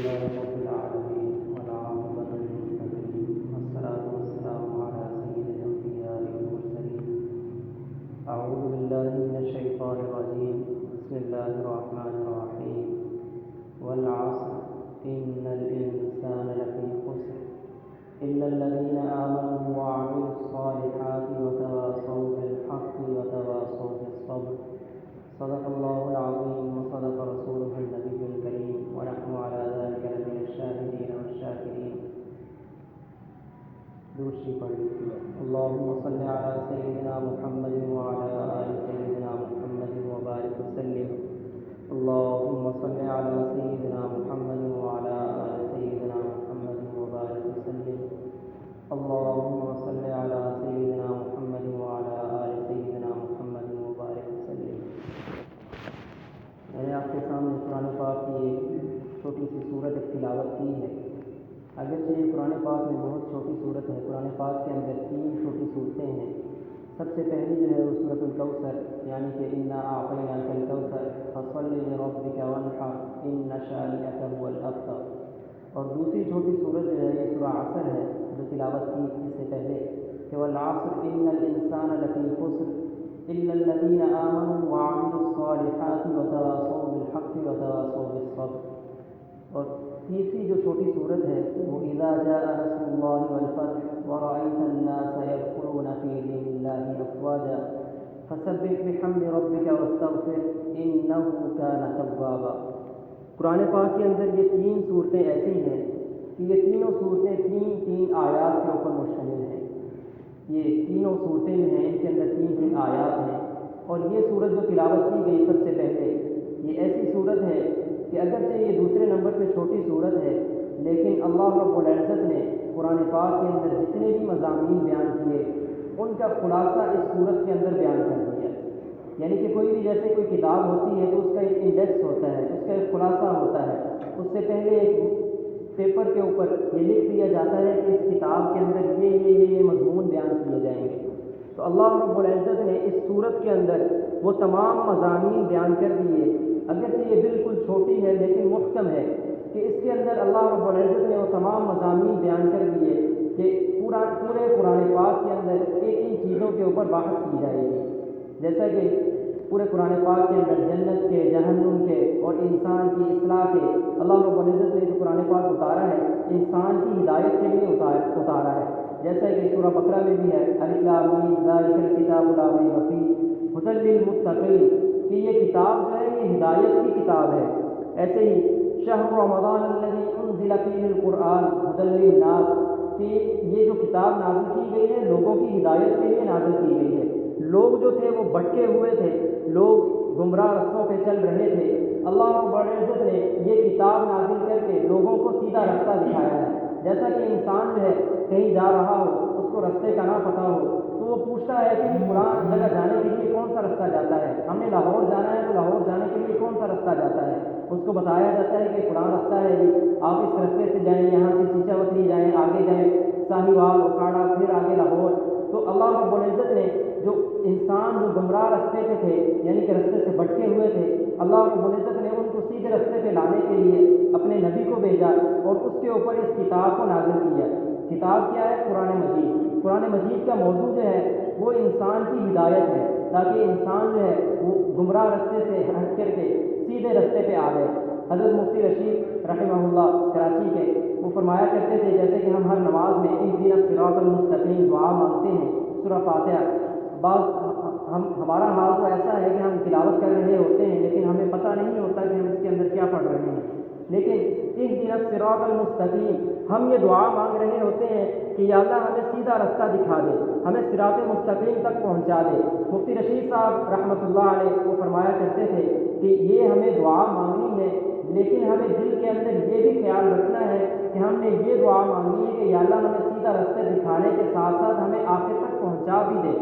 لله رب العالمين والعاقبة للمتقين والصلاة والسلام على سيد الأنبياء والمرسلين. أعوذ بالله من الشيطان الرجيم. بسم الله الرحمن الرحيم. والعصر إن الإنسان لفي خسر إلا الذين آمنوا وعملوا الصالحات وتواصوا بالحق وتواصوا بالصبر. صدق الله العظيم وصدق رسوله النبي الكريم ونحن على ذلك لمن الشاهدين والشاكرين. دوسری پڑھی اللهم صل على سيدنا محمد وعلى آل سيدنا محمد وبارك وسلم. اللهم صل على سيدنا محمد وعلى آل سيدنا محمد وبارك وسلم. اللهم صل على سيدنا محمد وعلى آل سيدنا محمد وبارك وسلم. میں نے آپ کے سامنے قرآن پاک کی ایک چھوٹی سی صورت تلاوت کی ہے. اگرچہ یہ قرآن پاک میں بہت چھوٹی صورت ہے. قرآن پاک کے اندر 3 چھوٹی صورتیں ہیں. سب سے پہلی جو ہے وہ سورۃ الکوثر یعنی کہ انا اعطیناک الکوثر فصل لربک وانحر ان شانئک هو الابتر. اور دوسری چھوٹی صورت جو ہے یہ سورہ عصر ہے جو تلاوت کی اس سے پہلے کہ والعصر ان الانسان لفی خسر الا الذین آمنوا وعملوا الصالحات وتواصوا بالحق وتواصوا بالصبر. اور تیسری جو چھوٹی صورت ہے وہ اذا جاء نصر اللہ والفتح ورأیت الناس يدخلون فی دین اللہ افواجا فسبح بحمد ربک واستغفر انہ کان توابا. قرآن پاک کے اندر یہ 3 صورتیں ایسی ہیں کہ یہ تینوں صورتیں 3 آیات کے اوپر مشتمل ہیں. یہ تینوں صورتیں جو ہیں ان کے اندر 3 آیات ہیں. اور یہ صورت جو تلاوت کی گئی سب سے پہلے یہ ایسی صورت ہے کہ اگرچہ یہ دوسرے نمبر پہ چھوٹی صورت ہے لیکن اللہ رب العزت نے قرآن پاک کے اندر جتنے بھی مضامین بیان کیے ان کا خلاصہ اس صورت کے اندر بیان کر دیا. یعنی کہ کوئی بھی جیسے کوئی کتاب ہوتی ہے تو اس کا ایک انڈیکس ہوتا ہے, اس کا ایک خلاصہ ہوتا ہے. اس سے پہلے ایک پیپر کے اوپر یہ لکھ دیا جاتا ہے کہ اس کتاب کے اندر یہ مضمون بیان کیے جائیں گے. تو اللہ رب العزت نے اس صورت کے اندر وہ تمام مضامین بیان کر دیے. اگرچہ یہ بالکل چھوٹی ہے لیکن محکم ہے کہ اس کے اندر اللہ رب العزت نے وہ تمام مضامین بیان کر دیے کہ پورے قرآن پاک کے اندر ان چیزوں کے اوپر بحث کی جائے گی. جیسا کہ پورے قرآن پاک کے اندر جنت کے, جہنم کے اور انسان کی اصلاح کے اللہ رب العزت نے جو قرآن پاک اتارا ہے انسان کی ہدایت کے لیے اتارا ہے. جیسا کہ سورہ بقرہ میں بھی ہے الف لام میم ذالک الکتاب لا ریب فیہ ھدی للمتقین کہ یہ کتاب جو ہے یہ ہدایت کی کتاب ہے. ایسے ہی شہر رمضان الذی انزل فیہ القرآن ھدی للناس کہ یہ جو کتاب نازل کی گئی ہے لوگوں کی ہدایت کے لیے نازل کی گئی ہے. لوگ جو تھے وہ بھٹکے ہوئے تھے, لوگ گمراہ رستوں پہ چل رہے تھے. اللہ رب العزت نے یہ کتاب نازل کر کے لوگوں کو سیدھا رستہ دکھایا ہے. جیسا کہ انسان جو ہے کہیں جا رہا ہو اس کو رستے کا نہ پتہ ہو تو وہ پوچھتا ہے کہ فلاں جگہ جانے کے لیے کون سا رستہ جاتا ہے, ہم نے لاہور جانا ہے تو لاہور جانے کے لیے کون سا رستہ جاتا ہے. اس کو بتایا جاتا ہے کہ فلاں رستہ ہے جی, آپ اس رستے سے جائیں, یہاں سے چیچا وطنی جائیں, آگے جائیں ساہیوال اکاڑا پھر آگے لاہور. تو اللہ رب العزت نے جو انسان جو گمراہ رستے پہ تھے یعنی کہ رستے سے بھٹکے ہوئے تھے اللہ رب العزت نے ان کو سیدھے رستے پہ لانے کے لیے اپنے نبی کو بھیجا اور اس کے اوپر اس کتاب کو نازل کیا. کتاب کیا ہے؟ قرآن مجید. قرآن مجید کا موضوع جو ہے وہ انسان کی ہدایت ہے تاکہ انسان جو ہے وہ گمراہ رستے سے ہٹ کر کے سیدھے رستے پہ آ گئے. حضرت مفتی رشید رحمہ اللہ کراچی کے وہ فرمایا کرتے تھے جیسے کہ ہم ہر نماز میں اہدنا الصراط المستقیم دعا مانگتے ہیں سورہ فاتحہ. ہمارا حال تو ایسا ہے کہ ہم تلاوت کر رہے ہوتے ہیں لیکن ہمیں پتہ نہیں ہوتا کہ ہم اس کے اندر کیا پڑھ رہے ہیں. لیکن اہدنا الصراط المستقیم ہم یہ دعا مانگ رہے ہوتے ہیں کہ یا اللہ ہمیں سیدھا رستہ دکھا دے, ہمیں صراط مستقیم تک پہنچا دے. مفتی رشید صاحب رحمۃ اللہ علیہ وہ فرمایا کرتے تھے کہ یہ ہمیں دعا مانگنی ہے لیکن ہمیں دل کے اندر یہ بھی خیال رکھنا ہے کہ ہم نے یہ دعا مانگنی ہے کہ یا اللہ ہمیں سیدھا رستے دکھانے کے ساتھ ساتھ ہمیں آخر تک پہنچا بھی دے.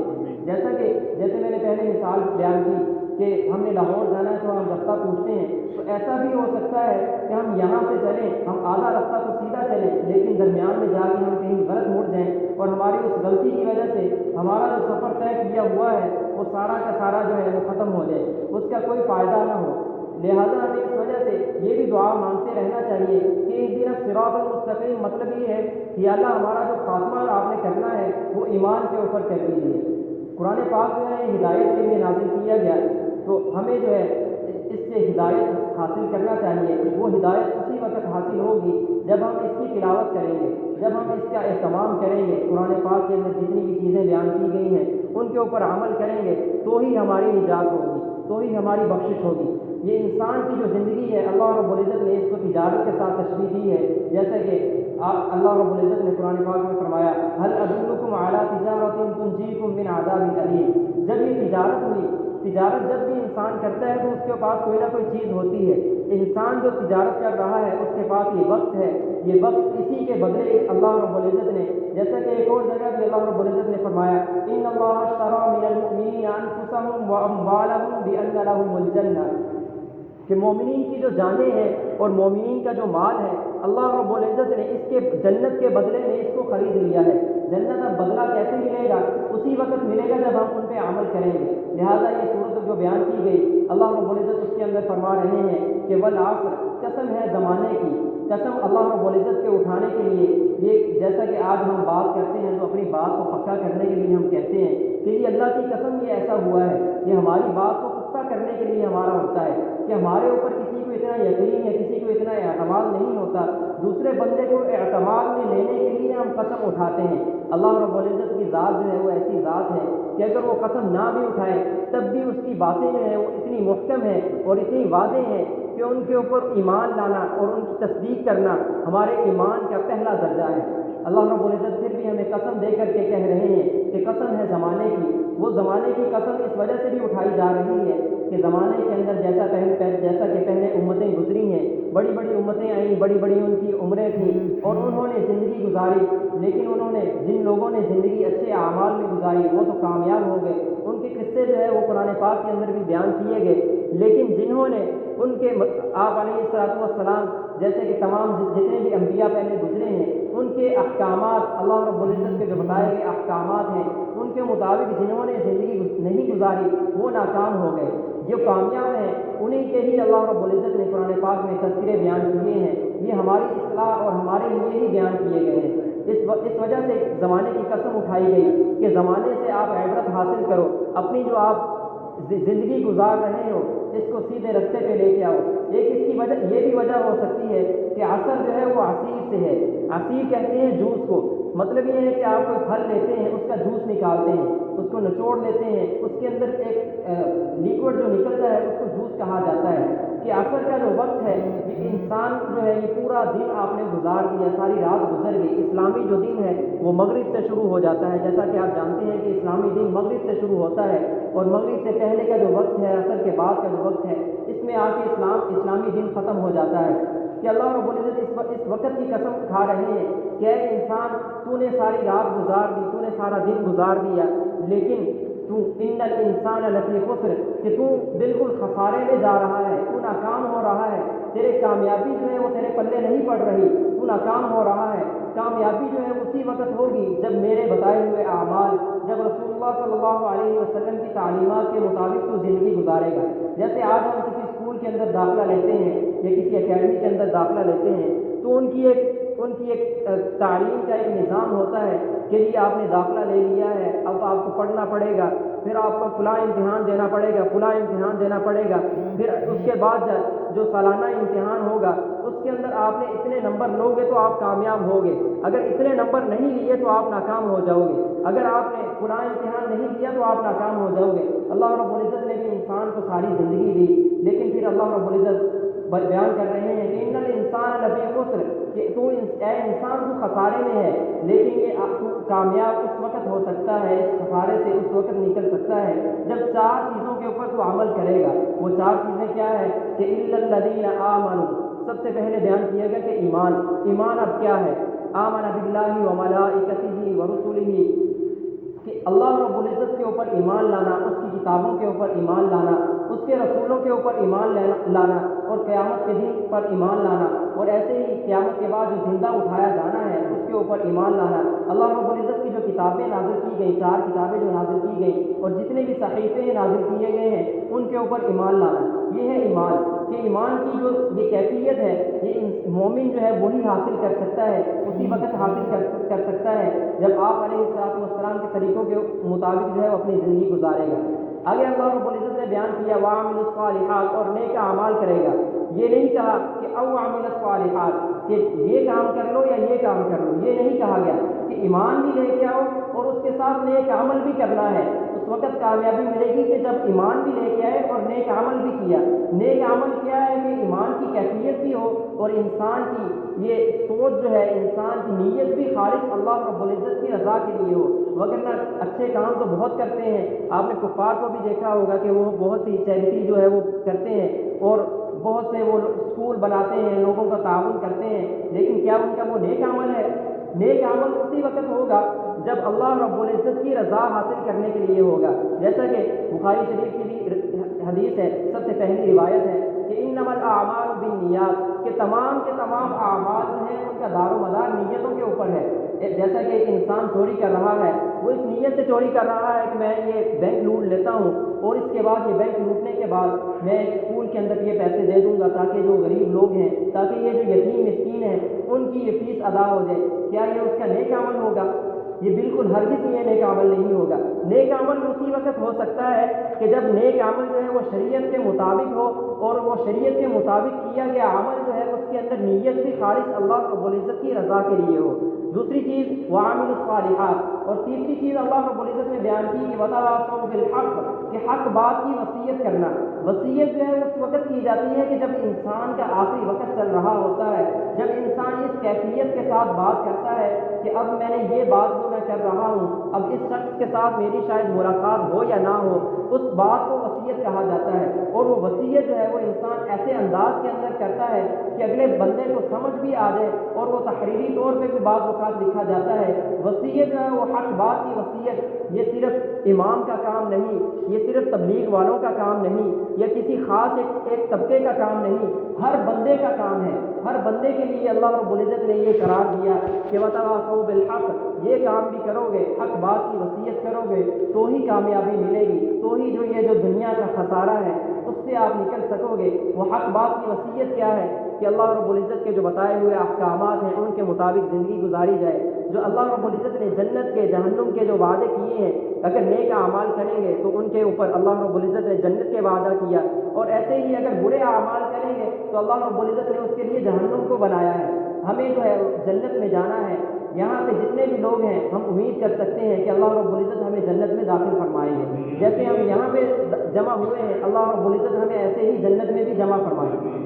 جیسے میں نے پہلے مثال بیان کی کہ ہم نے لاہور جانا ہے تو ہم رستہ پوچھتے ہیں تو ایسا بھی ہو سکتا ہے کہ ہم یہاں سے چلیں, ہم آدھا رستہ تو سیدھا چلیں لیکن درمیان میں جا کے ہم کہیں غلط مڑ جائیں اور ہماری اس غلطی کی وجہ سے ہمارا جو سفر طے کیا ہوا ہے وہ سارا کا سارا جو ہے وہ ختم ہو جائے, اس کا کوئی فائدہ نہ ہو. لہٰذا ہمیں اس وجہ سے یہ بھی دعا مانگتے رہنا چاہیے چاہیے کہ اہدنا الصراط المستقیم، مطلب یہ ہے کہ اللہ ہمارا جو خاتمہ آپ نے کرنا ہے وہ ایمان کے اوپر کر دیجیے۔ قرآن پاک جو ہے ہدایت کے لیے نازل کیا گیا، تو ہمیں جو ہے اس سے ہدایت حاصل کرنا چاہیے۔ وہ ہدایت اسی وقت حاصل ہوگی جب ہم اس کی تلاوت کریں گے، جب ہم اس کا اہتمام کریں گے، قرآن پاک کے اندر جتنی بھی چیزیں بیان کی گئی ہیں ان کے اوپر عمل کریں گے، تو ہی ہماری نجات ہوگی، تو ہی ہماری بخشش ہوگی۔ یہ انسان کی جو زندگی ہے اللہ رب العزت نے اس کو تجارت کے ساتھ تشبیہ دی ہے، جیسا کہ اللہ رب العزت نے قرآن پاک میں فرمایا هل ادلکم علی تجارۃ تنجیکم من عذاب الیم۔ جب یہ تجارت ہوئی، تجارت جب بھی انسان کرتا ہے تو اس کے پاس کوئی نہ کوئی چیز ہوتی ہے۔ انسان جو تجارت کر رہا ہے اس کے پاس یہ وقت ہے، یہ وقت اسی کے بدلے اللہ رب العزت نے، جیسا کہ ایک اور جگہ بھی اللہ رب العزت نے فرمایا ان اللہ اشتری من المؤمنین انفسهم واموالهم بان لهم الجنہ، کہ مومنین کی جو جانیں ہیں اور مومنین کا جو مال ہے اللہ رب العزت نے اس کے جنت کے بدلے میں اس کو خرید لیا ہے۔ جنت اب بدلہ کیسے ملے گا؟ اسی وقت ملے گا جب ہم ان پہ عمل کریں گے۔ لہٰذا یہ صورت جو بیان کی گئی اللہ رب العزت اس کے اندر فرما رہے ہیں کہ والعصر، قسم ہے زمانے کی، قسم اللہ رب العزت کے اٹھانے کے لیے، یہ جیسا کہ آج ہم بات کرتے ہیں تو اپنی بات کو پکا کرنے کے لیے ہم کہتے ہیں کہ یہ اللہ کی قسم یہ ایسا ہوا ہے، یہ ہماری بات کو پختہ کرنے کے لیے ہمارا ہوتا ہے کہ ہمارے اوپر کسی کو اتنا یقین ہے، کسی کو اتنا اعتماد نہیں ہوتا، دوسرے بندے کو اعتماد میں لینے کے لیے ہم قسم اٹھاتے ہیں۔ اللہ رب العزت کی ذات جو ہے وہ ایسی ذات ہے کہ اگر وہ قسم نہ بھی اٹھائے تب بھی اس کی باتیں جو ہیں وہ اتنی محکم ہیں اور اتنی واضح ہیں کہ ان کے اوپر ایمان لانا اور ان کی تصدیق کرنا ہمارے ایمان کا پہلا درجہ ہے۔ اللہ رب العزت پھر بھی ہمیں قسم دے کر کے کہہ رہے ہیں کہ قسم ہے زمانے کی، وہ زمانے کی قسم اس وجہ سے بھی اٹھائی جا رہی ہے کہ زمانے کے اندر جیسا کہ پہلے امتیں گزری ہیں، بڑی بڑی امتیں آئیں، بڑی بڑی ان کی عمریں تھیں اور انہوں نے زندگی گزاری، لیکن انہوں نے جن لوگوں نے زندگی اچھے اعمال میں گزاری وہ تو کامیاب ہو گئے، ان کے قصے جو ہے وہ قرآن پاک کے اندر بھی بیان کیے گئے۔ لیکن جنہوں نے ان کے آپ علیہ الصلوۃ والسلام جیسے کہ تمام جتنے بھی انبیاء پہلے گزرے ہیں ان کے احکامات، اللہ رب العزت کے جو بتائے گئے احکامات ہیں ان کے مطابق جنہوں نے زندگی نہیں گزاری وہ ناکام ہو گئے۔ جو کامیاب ہیں انہیں کے ہی اللہ رب العزت نے قرآن پاک میں تذکرے بیان کیے ہیں، یہ ہماری اصلاح اور ہمارے لیے ہی بیان کیے گئے ہیں۔ اس وجہ سے زمانے کی قسم اٹھائی گئی کہ زمانے سے آپ عبرت حاصل کرو، اپنی جو آپ زندگی گزار رہے ہو اس کو سیدھے رستے پہ لے کے آؤ۔ ایک اس کی وجہ یہ بھی وجہ ہو سکتی ہے کہ عصر جو ہے وہ عصیر سے ہے، عصیر کہتے ہیں جوس کو، مطلب یہ ہے کہ آپ کوئی پھل لیتے ہیں اس کا جوس نکالتے ہیں، اس کو نچوڑ لیتے ہیں، اس کے اندر ایک لیکوڈ جو نکلتا ہے اس کو جوس کہا جاتا ہے۔ کہ عصر کا جو وقت ہے یہ انسان جو ہے یہ پورا دن آپ نے گزار دیا، ساری رات گزر گئی۔ اسلامی جو دن ہے وہ مغرب سے شروع ہو جاتا ہے، جیسا کہ آپ جانتے ہیں کہ اسلامی دن مغرب سے شروع ہوتا ہے اور مغرب سے پہلے کا جو وقت ہے، عصر کے بعد کا جو وقت ہے، اس میں آ کے اسلامی دن ختم ہو جاتا ہے۔ کہ اللہ رب العزت اس وقت کی قسم کھا رہے ہیں کہ اے انسان تو نے ساری رات گزار دی، تو نے سارا دن گزار دیا، لیکن تو ان الانسان لفی خسر، کہ تو بالکل خسارے میں جا رہا ہے، تو ناکام ہو رہا ہے، تیرے کامیابی جو ہے وہ تیرے پلے نہیں پڑ رہی، تو ناکام ہو رہا ہے۔ کامیابی جو ہے اسی وقت ہوگی جب میرے بتائے ہوئے اعمال، جب رسول اللہ صلی اللہ علیہ وسلم کی تعلیمات کے مطابق تو زندگی گزارے گا۔ جیسے آج ہم کسی اسکول کے اندر داخلہ لیتے ہیں یا کسی اکیڈمی کے اندر داخلہ لیتے ہیں تو ان کی ایک تعلیم کا ایک نظام ہوتا ہے کہ جی آپ نے داخلہ لے لیا ہے، اب آپ کو پڑھنا پڑے گا، پھر آپ کو فلاں امتحان دینا پڑے گا، فلاں امتحان دینا پڑے گا، پھر اس کے بعد جو سالانہ امتحان ہوگا اس کے اندر آپ نے اتنے نمبر لو گے تو آپ کامیاب ہوگے، اگر اتنے نمبر نہیں لیے تو آپ ناکام ہو جاؤ گے، اگر آپ نے فلاں امتحان نہیں دیا تو آپ ناکام ہو جاؤ گے۔ اللہ رب العزت نے بھی انسان کو ساری زندگی دی، لیکن پھر اللہ رب العزت بیان کر رہے ہیں کہ ان الانسان لفی خسر، کہ تو اے انسان تو خسارے میں ہے، لیکن یہ کامیاب اس وقت ہو سکتا ہے، اس خسارے سے اس وقت نکل سکتا ہے جب چار چیزوں کے اوپر تو عمل کرے گا۔ وہ چار چیزیں کیا ہے کہ الا الذین آمنوا، سب سے پہلے بیان کیا گیا کہ ایمان اب کیا ہے؟ آمن باللہ وملائکتہ ورسلہ، کہ اللہ رب العزت کے اوپر ایمان لانا، اس کی کتابوں کے اوپر ایمان لانا، اس کے رسولوں کے اوپر ایمان لانا اور قیامت کے دن پر ایمان لانا، اور ایسے ہی قیامت کے بعد جو زندہ اٹھایا جانا ہے اس کے اوپر ایمان لانا۔ اللہ رب العزت کی جو کتابیں نازل کی گئیں، چار کتابیں جو نازل کی گئیں اور جتنے بھی صحیفے نازل کیے گئے ہیں ان کے اوپر ایمان لانا، یہ ہے ایمان۔ کہ ایمان کی جو یہ کیفیت ہے یہ مومن جو ہے وہی حاصل کر سکتا ہے، اسی وقت حاصل کر سکتا ہے جب آپ علیہ السلام کے طریقوں کے مطابق جو ہے وہ اپنی زندگی گزارے گا۔ آگے اللہ رب العزت نے بیان کیا وَعَمِلُ الصَّالِحَاتِ، اور نیک اعمال کرے گا۔ یہ نہیں کہا کہ او عامل الصالحات کہ یہ کام کر لو یا یہ کام کر لو، یہ نہیں کہا گیا کہ ایمان بھی لے کے آؤ اور اس کے ساتھ نیک عمل بھی کرنا ہے۔ اس وقت کامیابی ملے گی کہ جب ایمان بھی لے کے آئے اور نیک عمل بھی کیا۔ نیک عمل کیا ہے کہ ایمان کی کیفیت بھی ہو اور انسان کی یہ سوچ جو ہے، انسان کی نیت بھی خالص اللہ رب العزت کی رضا کے لیے ہو، وگرنہ اچھے کام تو بہت کرتے ہیں۔ آپ نے کفار کو بھی دیکھا ہوگا کہ وہ بہت سی چیریٹی جو ہے وہ کرتے ہیں اور بہت سے وہ اسکول بناتے ہیں، لوگوں کا تعاون کرتے ہیں، لیکن کیا ان کا وہ نیک عمل ہے؟ نیک عمل اسی وقت ہوگا جب اللہ رب العزت کی رضا حاصل کرنے کے لیے ہوگا، جیسا کہ بخاری شریف کی بھی حدیث ہے، سب سے پہلی روایت ہے کہ انما الاعمال بالنیات، کہ تمام کے تمام اعمال جو ہیں ان کا دار و مدار نیتوں کے اوپر ہے۔ جیسا کہ ایک انسان چوری کر رہا ہے، وہ اس نیت سے چوری کر رہا ہے کہ میں یہ بینک لوٹ لیتا ہوں اور اس کے بعد یہ بینک لوٹنے کے بعد میں ایک اسکول کے اندر یہ پیسے دے دوں گا تاکہ جو غریب لوگ ہیں، تاکہ یہ جو یتیم مسکین ہیں ان کی یہ فیس ادا ہو جائے۔ کیا یہ اس کا نیک عمل ہوگا؟ یہ بالکل ہرگز یہ نیک عمل نہیں ہوگا۔ نیک عمل اسی وقت ہو سکتا ہے کہ جب نیک عمل جو ہے وہ شریعت کے مطابق ہو اور وہ شریعت کے مطابق کیا گیا عمل جو ہے اس کے اندر نیت بھی خالص اللہ رب العزت کی رضا کے لیے ہو۔ دوسری چیز وعامل الصالحات، اور تیسری چیز اللہ رب العزت نے بیان کی کہ وتواصوا بالحق، کہ حق بات کی وصیت کرنا۔ وصیت جو ہے اس وقت کی جاتی ہے کہ جب انسان کا آخری وقت چل رہا ہوتا ہے، جب انسان اس کیفیت کے ساتھ بات کرتا ہے کہ اب میں نے یہ بات جو میں کر رہا ہوں، اب اس شخص کے ساتھ میری شاید ملاقات ہو یا نہ ہو، اس بات کو وصیت کہا جاتا ہے۔ اور وہ وصیت جو ہے وہ انسان ایسے انداز کے اندر کرتا ہے کہ اگلے بندے کو سمجھ بھی آ جائے، اور وہ تحریری طور پہ بھی بعض اوقات لکھا جاتا ہے۔ وصیت جو ہے وہ حق بات کی وصیت، یہ صرف امام کا کام نہیں، یہ صرف تبلیغ والوں کا کام نہیں، یا کسی خاص ایک طبقے کا کام نہیں، ہر بندے کا کام ہے۔ ہر بندے کے لیے اللہ رب العزت نے یہ قرار دیا کہ وتواصوا بالحق، یہ کام بھی کرو گے، حق بات کی وصیت کرو گے تو ہی کامیابی ملے گی، تو ہی جو یہ جو دنیا کا خسارہ ہے اس سے آپ نکل سکو گے۔ وہ حق بات کی وصیت کیا ہے کہ اللہ رب العزت کے جو بتائے ہوئے احکامات ہیں ان کے مطابق زندگی گزاری جائے۔ جو اللہ رب العزت نے جنت کے، جہنم کے جو وعدے کیے ہیں، اگر نیک اعمال کریں گے تو ان کے اوپر اللہ رب العزت نے جنت کے وعدہ کیا، اور ایسے ہی اگر برے اعمال کریں گے تو اللہ رب العزت نے اس کے لیے جہنم کو بنایا ہے۔ ہمیں جو ہے جنت میں جانا ہے۔ یہاں پہ جتنے بھی لوگ ہیں ہم امید کر سکتے ہیں کہ اللہ رب العزت ہمیں جنت میں داخل فرمائیں گے، جیسے ہم یہاں پہ جمع ہوئے ہیں، اللہ رب العزت ہمیں ایسے ہی جنت میں بھی جمع فرمائیں گے۔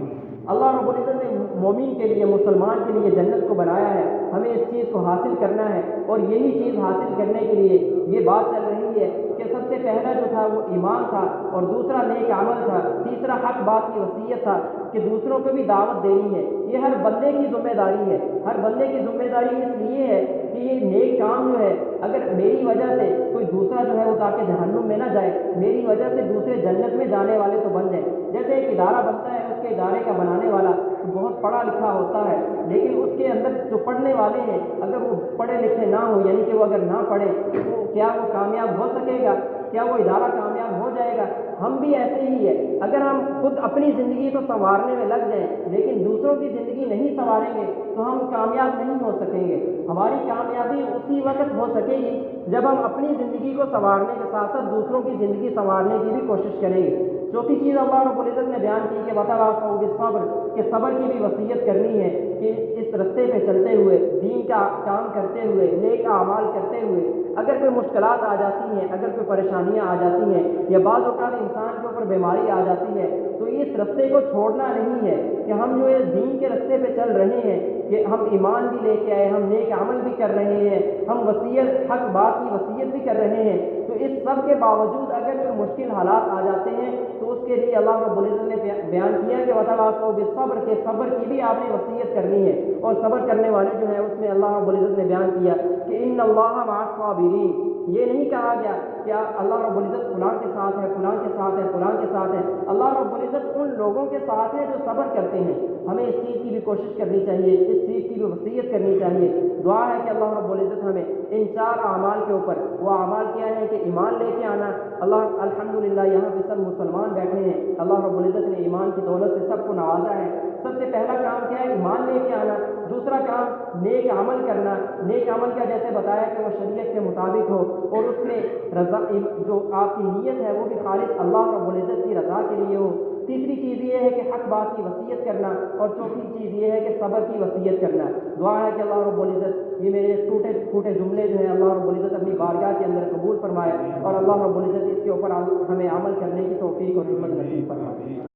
اللہ رب العزت نے مومن کے لیے، مسلمان کے لیے جنت کو بنایا ہے، ہمیں اس چیز کو حاصل کرنا ہے، اور یہی چیز حاصل کرنے کے لیے یہ بات چل رہی ہے کہ سب سے پہلا جو تھا وہ ایمان تھا، اور دوسرا نیک عمل تھا، تیسرا حق بات کی وصیت تھا کہ دوسروں کو بھی دعوت دینی ہے۔ یہ ہر بندے کی ذمہ داری ہے، ہر بندے کی ذمہ داری اس لیے ہے کہ یہ نیک کام جو ہے اگر میری وجہ سے کوئی دوسرا جو ہے وہ تاکہ جہنم میں نہ جائے، میری وجہ سے دوسرے جنت میں جانے والے تو بن جائیں۔ جیسے ایک ادارہ بنتا ہے، اس کے ادارے کا بنانے والا بہت پڑھا لکھا ہوتا ہے، لیکن اس کے اندر جو پڑھنے والے ہیں اگر وہ پڑھے لکھے نہ ہوں، یعنی کہ وہ اگر نہ پڑھے تو کیا وہ کامیاب ہو سکے گا؟ کیا وہ ادارہ کامیاب ہو جائے گا؟ ہم بھی ایسے ہی ہے، اگر ہم خود اپنی زندگی کو سنوارنے میں لگ جائیں لیکن دوسروں کی زندگی نہیں سنواریں گے تو ہم کامیاب نہیں ہو سکیں گے۔ ہماری کامیابی اسی وقت ہو سکے گی جب ہم اپنی زندگی کو سنوارنے کے ساتھ ساتھ دوسروں کی زندگی سنوارنے کی بھی کوشش کریں گے۔ چوتھی چیز اللہ رب العزت نے بیان کی کہ وتواصوا بالصبر، کہ صبر کی بھی وصیت کرنی ہے کہ اس رستے پہ چلتے ہوئے، دین کا کام کرتے ہوئے، نیک اعمال کرتے ہوئے اگر کوئی مشکلات آ جاتی ہیں، اگر کوئی پریشانیاں آ جاتی ہیں، یا بعض اوقات انسان کے اوپر بیماری آ جاتی ہے، تو اس رستے کو چھوڑنا نہیں ہے کہ ہم جو اس دین کے رستے پہ چل رہے ہیں کہ ہم ایمان بھی لے کے آئے، ہم نیک عمل بھی کر رہے ہیں، ہم وصیت، حق بات کی وصیت بھی کر رہے ہیں، تو اس سب کے باوجود اگر کوئی مشکل حالات آ جاتے ہیں تو اس کے لیے اللہ رب العزت نے بیان کیا کہ وتواصوا بالصبر، کے صبر کی بھی آپ نے وصیت کرنی ہے، اور صبر کرنے والے جو ہیں اس میں اللہ رب العزت نے بیان کیا کہ ان اللہ مع الصابرین، یہ نہیں کہا گیا کہ اللہ رب العزت فلاں کے ساتھ ہے، فلاں کے ساتھ ہے، فلاں کے ساتھ ہے۔ اللہ رب العزت ان لوگوں کے ساتھ ہے جو صبر کرتے ہیں۔ ہمیں اس چیز کی بھی کوشش کرنی چاہیے، اس چیز کی بھی وصیت کرنی چاہیے۔ دعا ہے کہ اللہ رب العزت ہمیں ان 4 اعمال کے اوپر، وہ اعمال کیا ہے کہ ایمان لے کے آنا۔ اللہ الحمدللہ یہاں پہ سب مسلمان بیٹھے ہیں، اللہ رب العزت نے ایمان کی دولت سے سب کو نوازا ہے۔ سب سے پہلا کام کیا ہے؟ ایمان لے کے آنا۔ دوسرا کام نیک عمل کرنا۔ نیک عمل کا جیسے بتایا کہ وہ شریعت کے مطابق ہو اور اس میں رضا، جو آپ کی نیت ہے وہ بھی خالص اللہ رب العزت کی رضا کے لیے ہو۔ تیسری چیز یہ ہے کہ حق بات کی وصیت کرنا، اور چوتھی چیز یہ ہے کہ صبر کی وصیت کرنا۔ دعا ہے کہ اللہ رب العزت یہ میرے ٹوٹے پھوٹے جملے جو ہیں اللہ رب العزت اپنی بارگاہ کے اندر قبول فرمائے، اور اللہ رب العزت اس کے اوپر ہمیں عمل کرنے کی توفیق اور ہمت نصیب فرمائے۔